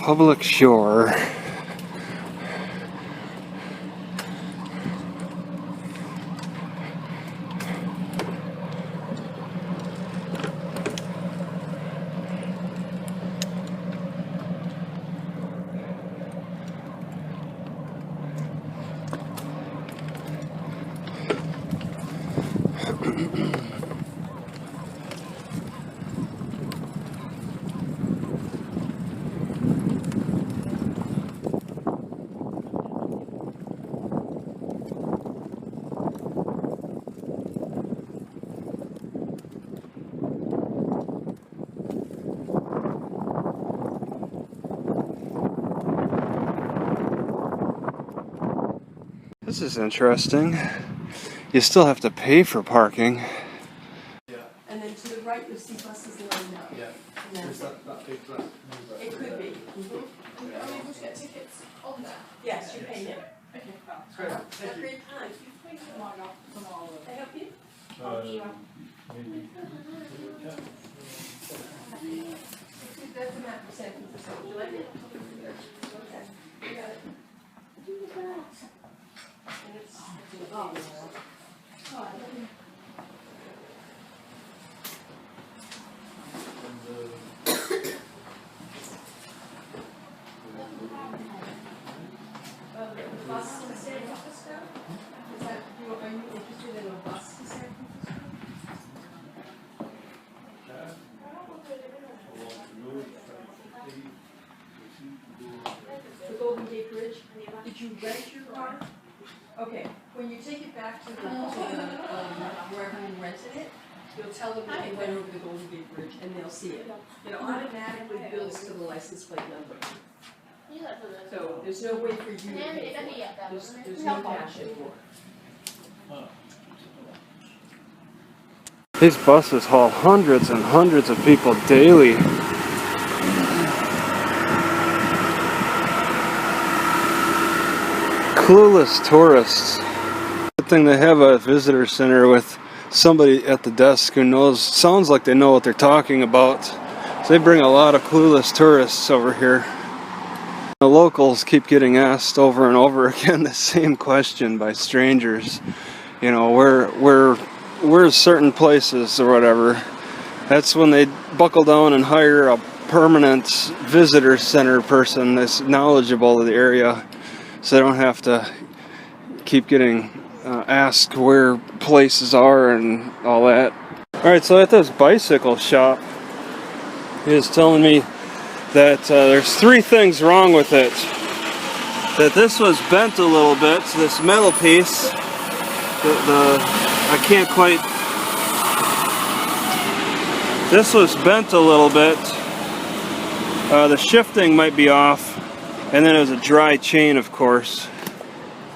Public shore. This is interesting. You still have to pay for parking. Yeah. And then to the right, you'll see buses lined up. Yeah. Is that big bus? It could be. Mm-hmm. Are we able to get tickets on there? Yes, you pay him. Okay, well, Great. Have a Thank you. great time. please log off tomorrow. Can I help you? Maybe. That's the map for San Francisco. Would you like it? Okay, you got it. And it's the bus to San Francisco? Is that, are you interested in a bus to San Francisco? The Golden Gate Bridge, did you rent your car? Okay, when you take it back to the wherever you rented it, you'll tell them that you went over the Golden Gate Bridge and they'll see it. It automatically bills to the license plate number. So there's no way for you to pay for it. There's no cash involved. These buses haul hundreds and hundreds of people daily. Clueless tourists. Good thing they have a visitor center with somebody at the desk who knows, sounds like they know what they're talking about. So they bring a lot of clueless tourists over here. The locals keep getting asked over and over again the same question by strangers. You know, where's certain places or whatever. That's when they buckle down and hire a permanent visitor center person that's knowledgeable of the area, so they don't have to keep getting asked where places are and all that. Alright, so at this bicycle shop, he was telling me that there's three things wrong with it. That this was bent a little bit, so this metal piece, I can't quite, this was bent a little bit, the shifting might be off, and then it was a dry chain, of course.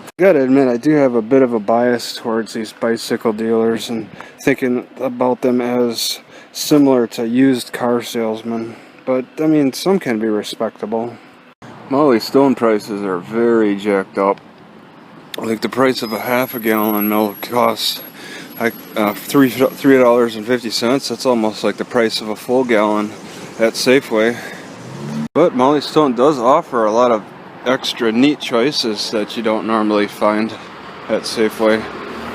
I gotta admit, I do have a bit of a bias towards these bicycle dealers and thinking about them as similar to used car salesmen. But, I mean, some can be respectable. Molly Stone prices are very jacked up. Like the price of a half a gallon milk costs like $3.50. That's almost like the price of a full gallon at Safeway. But Molly Stone does offer a lot of extra neat choices that you don't normally find at Safeway.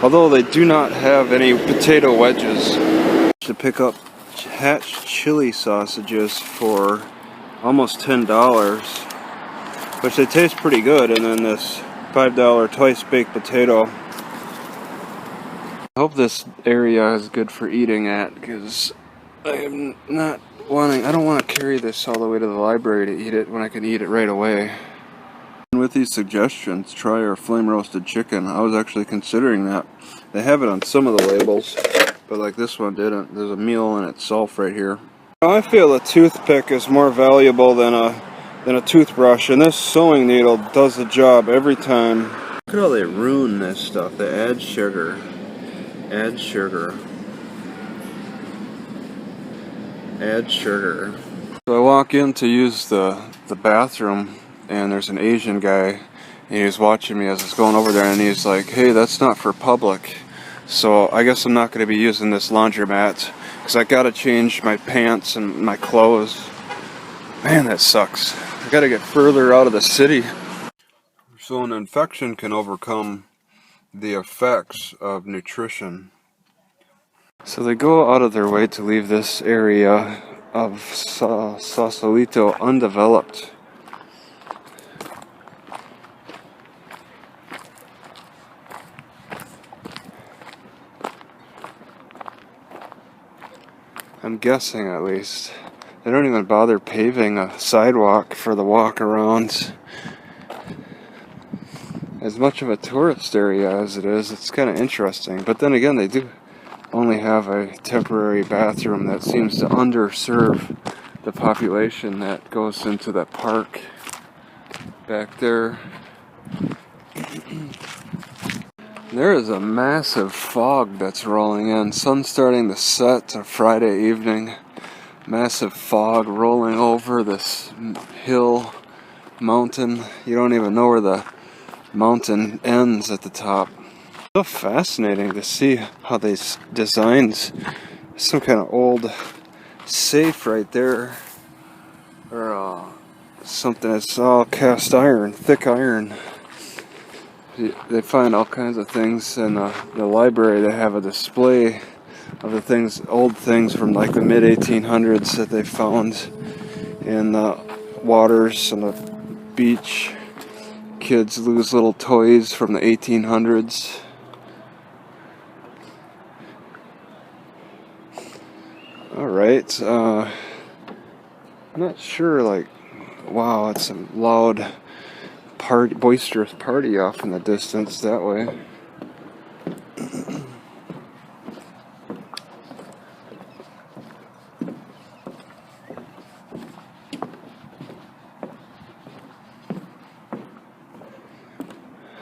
Although they do not have any potato wedges. To pick up hatch chili sausages for almost $10, which they taste pretty good, and then this $5 twice baked potato. I hope this area is good for eating at, because I am not wanting, I don't want to carry this all the way to the library to eat it when I can eat it right away. And with these suggestions, try our flame roasted chicken. I was actually considering that. They have it on some of the labels, but like this one didn't. There's a meal in itself right here. I feel a toothpick is more valuable than a toothbrush, and this sewing needle does the job every time. Look at how they ruin this stuff. They add sugar. Add sugar. Add sugar. So I walk in to use the bathroom, and there's an Asian guy, and he was watching me as I was going over there, and he's like, hey, that's not for public. So I guess I'm not going to be using this laundromat, because I got to change my pants and my clothes. Man, that sucks. I gotta get further out of the city. So an infection can overcome the effects of nutrition. So they go out of their way to leave this area of Sausalito undeveloped. I'm guessing, at least. They don't even bother paving a sidewalk for the walk-arounds. As much of a tourist area as it is, it's kind of interesting. But then again, they do only have a temporary bathroom that seems to underserve the population that goes into that park back there. There is a massive fog that's rolling in. Sun's starting to set on Friday evening. Massive fog rolling over this hill, mountain. You don't even know where the mountain ends at the top. So fascinating to see how they designed some kind of old safe right there, or something that's all cast iron, thick iron. They find all kinds of things in the library. They have a display of the things, old things from like the mid 1800s that they found in the waters on the beach. Kids lose little toys from the 1800s. Alright, I'm not sure, like, wow, it's a loud, boisterous party off in the distance that way.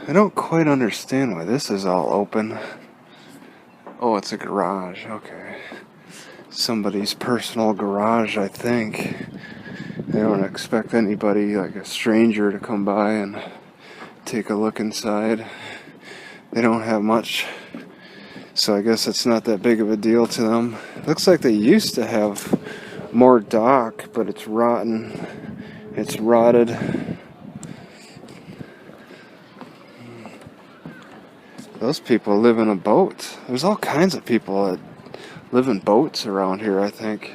I don't quite understand why this is all open. Oh, it's a garage, okay. Somebody's personal garage, I think. They don't expect anybody, like a stranger, to come by and take a look inside. They don't have much, so I guess it's not that big of a deal to them. Looks like they used to have more dock, but it's rotten. It's rotted. Those people live in a boat. There's all kinds of people that live in boats around here, I think.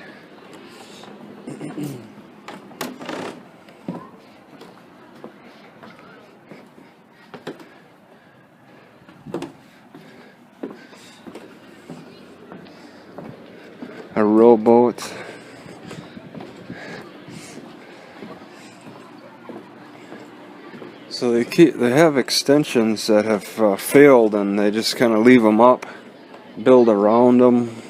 A rowboat. So they have extensions that have failed, and they just kind of leave them up, build around them.